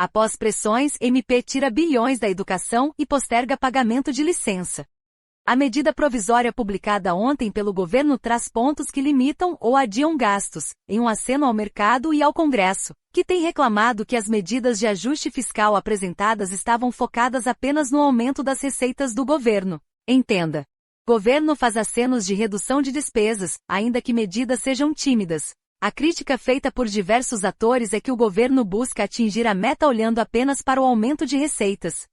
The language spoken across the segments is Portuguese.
Após pressões, MP tira bilhões da educação e posterga pagamento de licença. A medida provisória publicada ontem pelo governo traz pontos que limitam ou adiam gastos, em um aceno ao mercado e ao Congresso, que tem reclamado que as medidas de ajuste fiscal apresentadas estavam focadas apenas no aumento das receitas do governo. Entenda. O governo faz acenos de redução de despesas, ainda que medidas sejam tímidas. A crítica feita por diversos atores é que o governo busca atingir a meta olhando apenas para o aumento de receitas.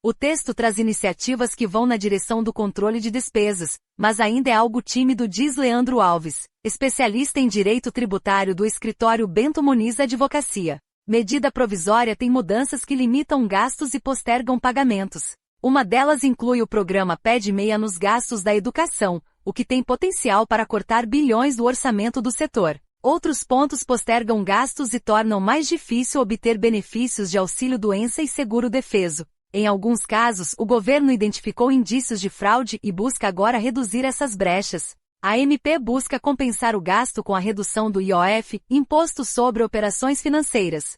O texto traz iniciativas que vão na direção do controle de despesas, mas ainda é algo tímido, diz Leandro Alves, especialista em direito tributário do escritório Bento Muniz Advocacia. Medida provisória tem mudanças que limitam gastos e postergam pagamentos. Uma delas inclui o programa PED Meia nos gastos da educação, o que tem potencial para cortar bilhões do orçamento do setor. Outros pontos postergam gastos e tornam mais difícil obter benefícios de auxílio-doença e seguro-defeso. Em alguns casos, o governo identificou indícios de fraude e busca agora reduzir essas brechas. A MP busca compensar o gasto com a redução do IOF, Imposto sobre Operações Financeiras.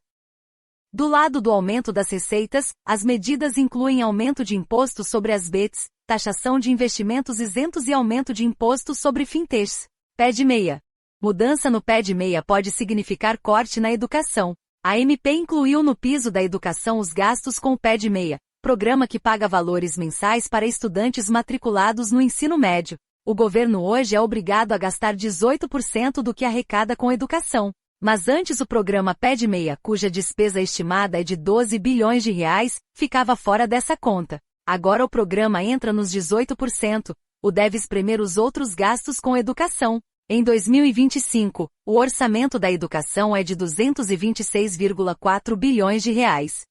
Do lado do aumento das receitas, as medidas incluem aumento de imposto sobre as BETs, taxação de investimentos isentos e aumento de imposto sobre fintechs. PED Meia. Mudança no PED Meia pode significar corte na educação. A MP incluiu no piso da educação os gastos com o PED Meia, programa que paga valores mensais para estudantes matriculados no ensino médio. O governo hoje é obrigado a gastar 18% do que arrecada com educação. Mas antes o programa PED Meia, cuja despesa estimada é de 12 bilhões de reais, ficava fora dessa conta. Agora o programa entra nos 18%, o deve espremer os outros gastos com educação. Em 2025, o orçamento da educação é de 226,4 bilhões de reais.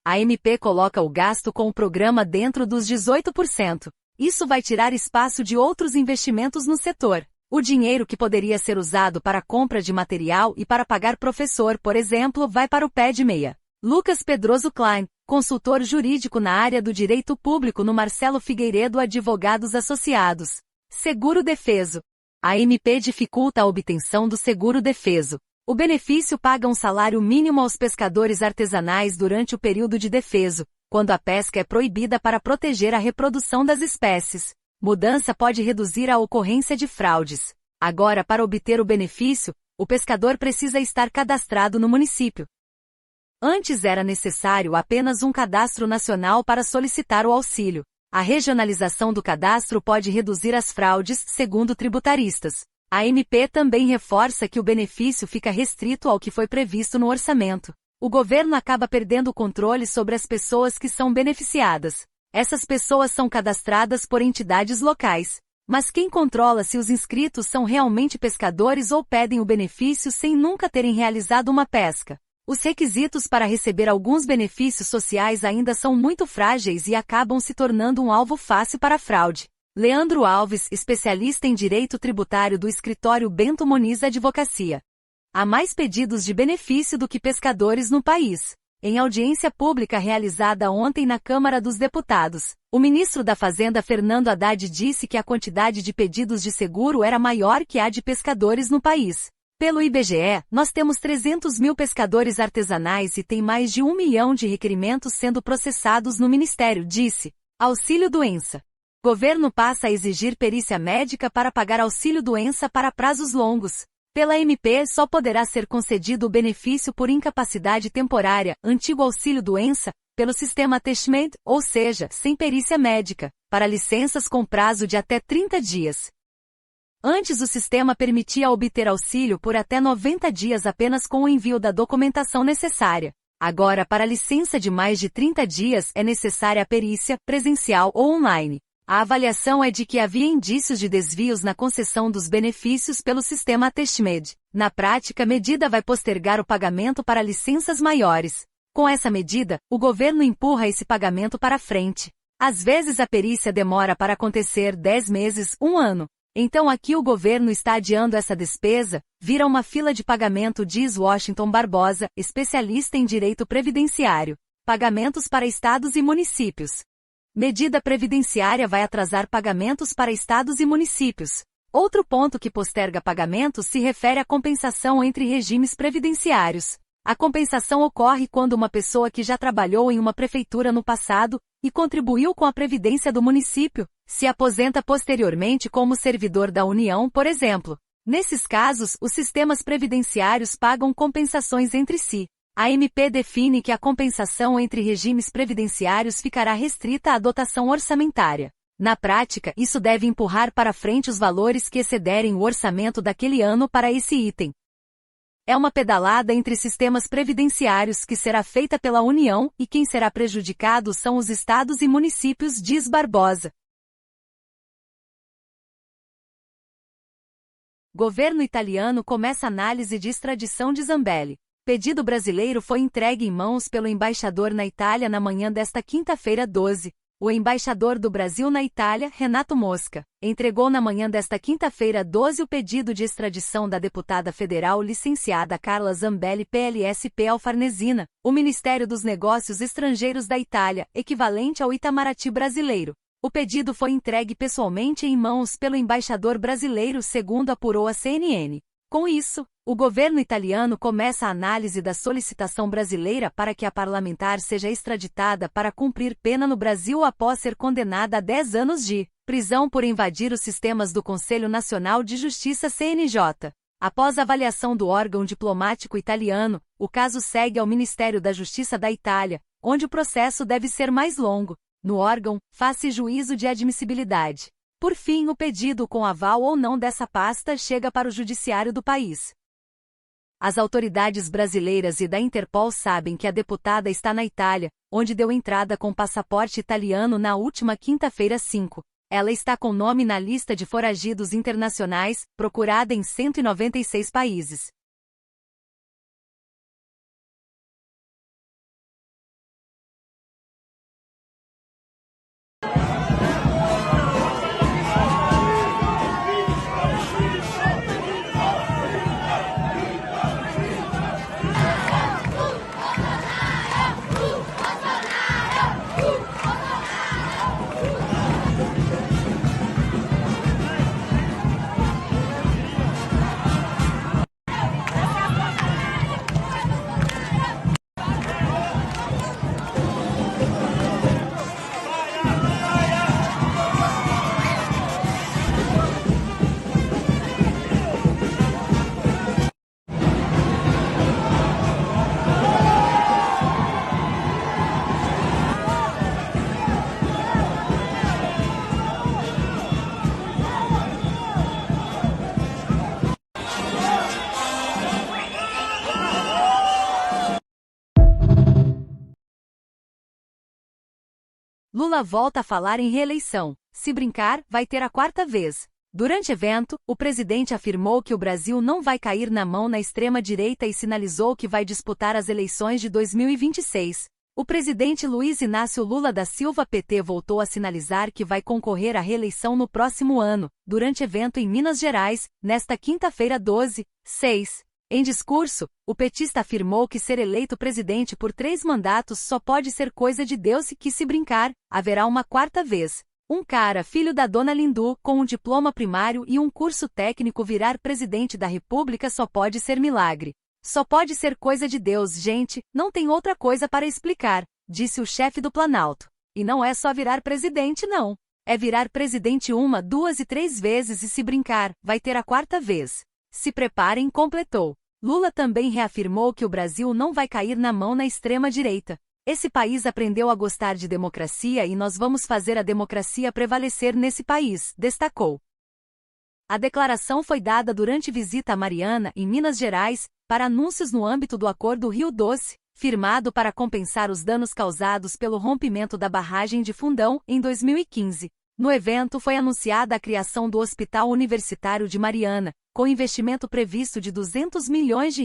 A MP coloca o gasto com o programa dentro dos 18%. Isso vai tirar espaço de outros investimentos no setor. O dinheiro que poderia ser usado para a compra de material e para pagar professor, por exemplo, vai para o PED Meia. Lucas Pedroso Klein, consultor jurídico na área do direito público no Marcelo Figueiredo Advogados Associados. Seguro defeso. A MP dificulta a obtenção do seguro defeso. O benefício paga um salário mínimo aos pescadores artesanais durante o período de defeso, quando a pesca é proibida para proteger a reprodução das espécies. Mudança pode reduzir a ocorrência de fraudes. Agora, para obter o benefício, o pescador precisa estar cadastrado no município. Antes era necessário apenas um cadastro nacional para solicitar o auxílio. A regionalização do cadastro pode reduzir as fraudes, segundo tributaristas. A MP também reforça que o benefício fica restrito ao que foi previsto no orçamento. O governo acaba perdendo o controle sobre as pessoas que são beneficiadas. Essas pessoas são cadastradas por entidades locais. Mas quem controla se os inscritos são realmente pescadores ou pedem o benefício sem nunca terem realizado uma pesca? Os requisitos para receber alguns benefícios sociais ainda são muito frágeis e acabam se tornando um alvo fácil para a fraude. Leandro Alves, especialista em direito tributário do escritório Bento Muniz Advocacia. Há mais pedidos de benefício do que pescadores no país. Em audiência pública realizada ontem na Câmara dos Deputados, o ministro da Fazenda Fernando Haddad disse que a quantidade de pedidos de seguro era maior que a de pescadores no país. Pelo IBGE, nós temos 300 mil pescadores artesanais e tem mais de 1 milhão de requerimentos sendo processados no Ministério, disse. Auxílio-doença. Governo passa a exigir perícia médica para pagar auxílio-doença para prazos longos. Pela MP, só poderá ser concedido o benefício por incapacidade temporária, antigo auxílio-doença, pelo sistema attachment, ou seja, sem perícia médica, para licenças com prazo de até 30 dias. Antes o sistema permitia obter auxílio por até 90 dias apenas com o envio da documentação necessária. Agora, para licença de mais de 30 dias, é necessária a perícia, presencial ou online. A avaliação é de que havia indícios de desvios na concessão dos benefícios pelo sistema attachment. Na prática, a medida vai postergar o pagamento para licenças maiores. Com essa medida, o governo empurra esse pagamento para frente. Às vezes a perícia demora para acontecer 10 meses, 1 ano. Então aqui o governo está adiando essa despesa, vira uma fila de pagamento, diz Washington Barbosa, especialista em direito previdenciário. Pagamentos para estados e municípios. Medida previdenciária vai atrasar pagamentos para estados e municípios. Outro ponto que posterga pagamentos se refere à compensação entre regimes previdenciários. A compensação ocorre quando uma pessoa que já trabalhou em uma prefeitura no passado e contribuiu com a previdência do município se aposenta posteriormente como servidor da União, por exemplo. Nesses casos, os sistemas previdenciários pagam compensações entre si. A MP define que a compensação entre regimes previdenciários ficará restrita à dotação orçamentária. Na prática, isso deve empurrar para frente os valores que excederem o orçamento daquele ano para esse item. É uma pedalada entre sistemas previdenciários que será feita pela União e quem será prejudicado são os estados e municípios, diz Barbosa. Governo italiano começa análise de extradição de Zambelli. Pedido brasileiro foi entregue em mãos pelo embaixador na Itália na manhã desta quinta-feira 12. O embaixador do Brasil na Itália, Renato Mosca, entregou na manhã desta quinta-feira 12 o pedido de extradição da deputada federal licenciada Carla Zambelli PLSP ao Farnesina, o Ministério dos Negócios Estrangeiros da Itália, equivalente ao Itamaraty brasileiro. O pedido foi entregue pessoalmente em mãos pelo embaixador brasileiro, segundo apurou a CNN. Com isso, o governo italiano começa a análise da solicitação brasileira para que a parlamentar seja extraditada para cumprir pena no Brasil após ser condenada a 10 anos de prisão por invadir os sistemas do Conselho Nacional de Justiça CNJ. Após avaliação do órgão diplomático italiano, o caso segue ao Ministério da Justiça da Itália, onde o processo deve ser mais longo. No órgão, faz-se juízo de admissibilidade. Por fim, o pedido com aval ou não dessa pasta chega para o judiciário do país. As autoridades brasileiras e da Interpol sabem que a deputada está na Itália, onde deu entrada com passaporte italiano na última quinta-feira 5. Ela está com nome na lista de foragidos internacionais, procurada em 196 países. Lula volta a falar em reeleição. Se brincar, vai ter a quarta vez. Durante evento, o presidente afirmou que o Brasil não vai cair na mão na extrema-direita e sinalizou que vai disputar as eleições de 2026. O presidente Luiz Inácio Lula da Silva PT voltou a sinalizar que vai concorrer à reeleição no próximo ano, durante evento em Minas Gerais, nesta quinta-feira 12/6. Em discurso, o petista afirmou que ser eleito presidente por 3 mandatos só pode ser coisa de Deus e que, se brincar, haverá uma quarta vez. Um cara, filho da dona Lindu, com um diploma primário e um curso técnico virar presidente da República só pode ser milagre. Só pode ser coisa de Deus, gente, não tem outra coisa para explicar, disse o chefe do Planalto. E não é só virar presidente não. É virar presidente 1, 2 e 3 vezes e, se brincar, vai ter a quarta vez. Se preparem, completou. Lula também reafirmou que o Brasil não vai cair na mão na extrema-direita. Esse país aprendeu a gostar de democracia e nós vamos fazer a democracia prevalecer nesse país, destacou. A declaração foi dada durante visita a Mariana, em Minas Gerais, para anúncios no âmbito do Acordo Rio Doce, firmado para compensar os danos causados pelo rompimento da barragem de Fundão, em 2015. No evento foi anunciada a criação do Hospital Universitário de Mariana, com investimento previsto de R$ 200 milhões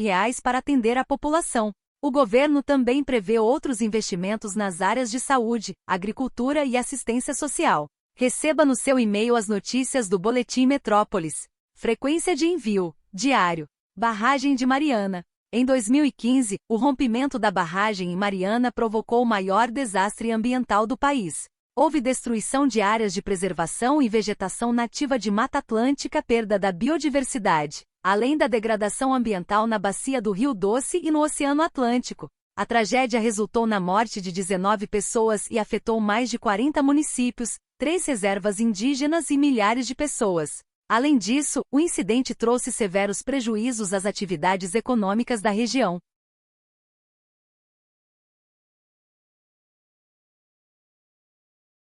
para atender a população. O governo também prevê outros investimentos nas áreas de saúde, agricultura e assistência social. Receba no seu e-mail as notícias do Boletim Metrópolis. Frequência de envio, diário. Barragem de Mariana. Em 2015, o rompimento da barragem em Mariana provocou o maior desastre ambiental do país. Houve destruição de áreas de preservação e vegetação nativa de Mata Atlântica, perda da biodiversidade, além da degradação ambiental na bacia do Rio Doce e no Oceano Atlântico. A tragédia resultou na morte de 19 pessoas e afetou mais de 40 municípios, 3 reservas indígenas e milhares de pessoas. Além disso, o incidente trouxe severos prejuízos às atividades econômicas da região.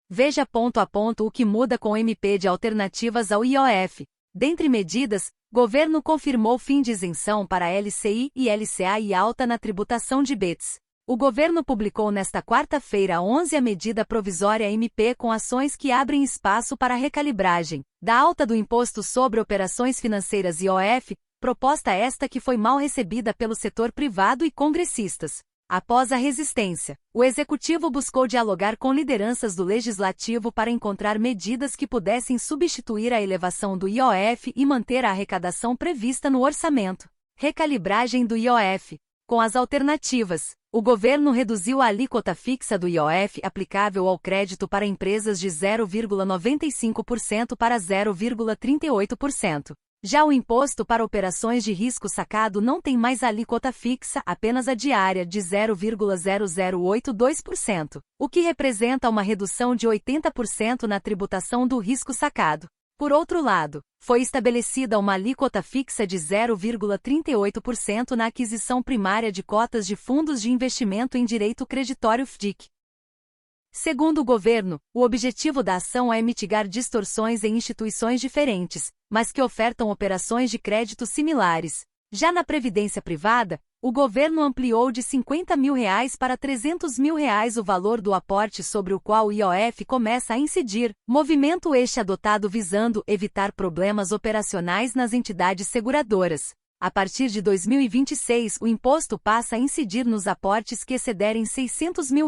Veja ponto a ponto o que muda com o MP de alternativas ao IOF. Dentre medidas, governo confirmou fim de isenção para LCI e LCA e alta na tributação de BETS. O governo publicou nesta quarta-feira 11 a medida provisória MP com ações que abrem espaço para a recalibragem da alta do Imposto sobre Operações Financeiras IOF, proposta esta que foi mal recebida pelo setor privado e congressistas. Após a resistência, o Executivo buscou dialogar com lideranças do Legislativo para encontrar medidas que pudessem substituir a elevação do IOF e manter a arrecadação prevista no orçamento. Recalibragem do IOF. Com as alternativas, o governo reduziu a alíquota fixa do IOF aplicável ao crédito para empresas de 0,95% para 0,38%. Já o imposto para operações de risco sacado não tem mais alíquota fixa, apenas a diária, de 0,0082%, o que representa uma redução de 80% na tributação do risco sacado. Por outro lado, foi estabelecida uma alíquota fixa de 0,38% na aquisição primária de cotas de fundos de investimento em direito creditório FDIC. Segundo o governo, o objetivo da ação é mitigar distorções em instituições diferentes, mas que ofertam operações de crédito similares. Já na previdência privada, o governo ampliou de R$ 50 mil para R$ 300 mil o valor do aporte sobre o qual o IOF começa a incidir, movimento este adotado visando evitar problemas operacionais nas entidades seguradoras. A partir de 2026, o imposto passa a incidir nos aportes que excederem R$ 600 mil,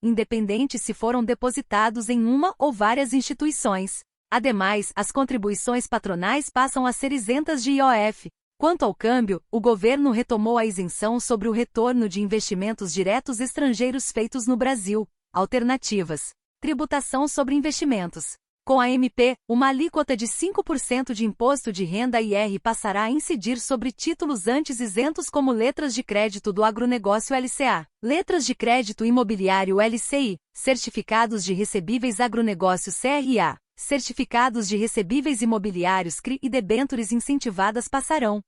independente se foram depositados em uma ou várias instituições. Ademais, as contribuições patronais passam a ser isentas de IOF. Quanto ao câmbio, o governo retomou a isenção sobre o retorno de investimentos diretos estrangeiros feitos no Brasil. Alternativas. Tributação sobre investimentos. Com a MP, uma alíquota de 5% de imposto de renda IR passará a incidir sobre títulos antes isentos como letras de crédito do agronegócio LCA, letras de crédito imobiliário LCI, certificados de recebíveis agronegócio CRA, certificados de recebíveis imobiliários CRI e debêntures incentivadas passarão.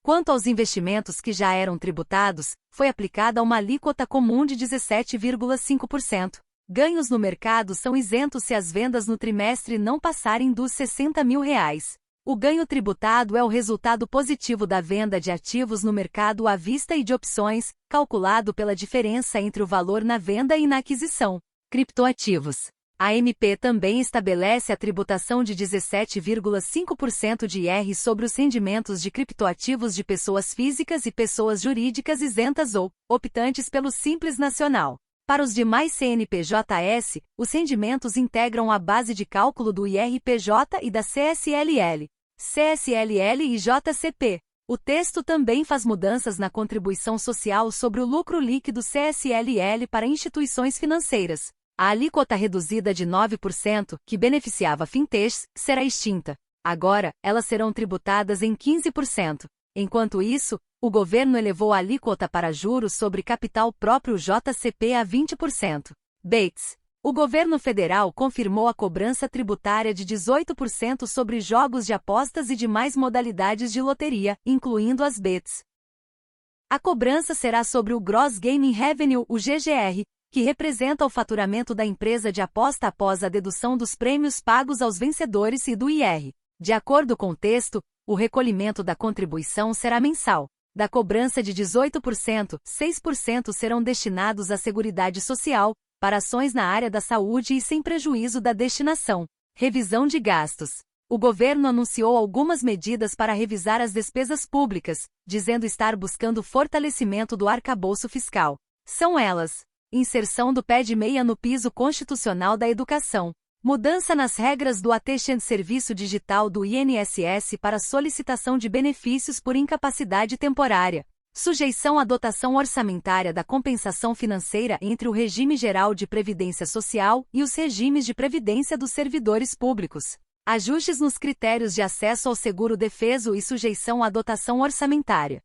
Quanto aos investimentos que já eram tributados, foi aplicada uma alíquota comum de 17,5%. Ganhos no mercado são isentos se as vendas no trimestre não passarem dos R$ 60 mil. O ganho tributado é o resultado positivo da venda de ativos no mercado à vista e de opções, calculado pela diferença entre o valor na venda e na aquisição. Criptoativos. A MP também estabelece a tributação de 17,5% de IR sobre os rendimentos de criptoativos de pessoas físicas e pessoas jurídicas isentas ou optantes pelo Simples Nacional. Para os demais CNPJs, os rendimentos integram a base de cálculo do IRPJ e da CSLL, CSLL e JCP. O texto também faz mudanças na contribuição social sobre o lucro líquido CSLL para instituições financeiras. A alíquota reduzida de 9%, que beneficiava fintechs, será extinta. Agora, elas serão tributadas em 15%. Enquanto isso, o governo elevou a alíquota para juros sobre capital próprio JCP a 20%. BETS. O governo federal confirmou a cobrança tributária de 18% sobre jogos de apostas e demais modalidades de loteria, incluindo as BETS. A cobrança será sobre o Gross Gaming Revenue, o GGR, que representa o faturamento da empresa de aposta após a dedução dos prêmios pagos aos vencedores e do IR. De acordo com o texto, o recolhimento da contribuição será mensal. Da cobrança de 18%, 6% serão destinados à Seguridade Social, para ações na área da saúde e sem prejuízo da destinação. Revisão de gastos. O governo anunciou algumas medidas para revisar as despesas públicas, dizendo estar buscando fortalecimento do arcabouço fiscal. São elas: inserção do PED-6 no piso constitucional da educação. Mudança nas regras do atestado de serviço digital do INSS para solicitação de benefícios por incapacidade temporária. Sujeição à dotação orçamentária da compensação financeira entre o regime geral de previdência social e os regimes de previdência dos servidores públicos. Ajustes nos critérios de acesso ao seguro-defeso e sujeição à dotação orçamentária.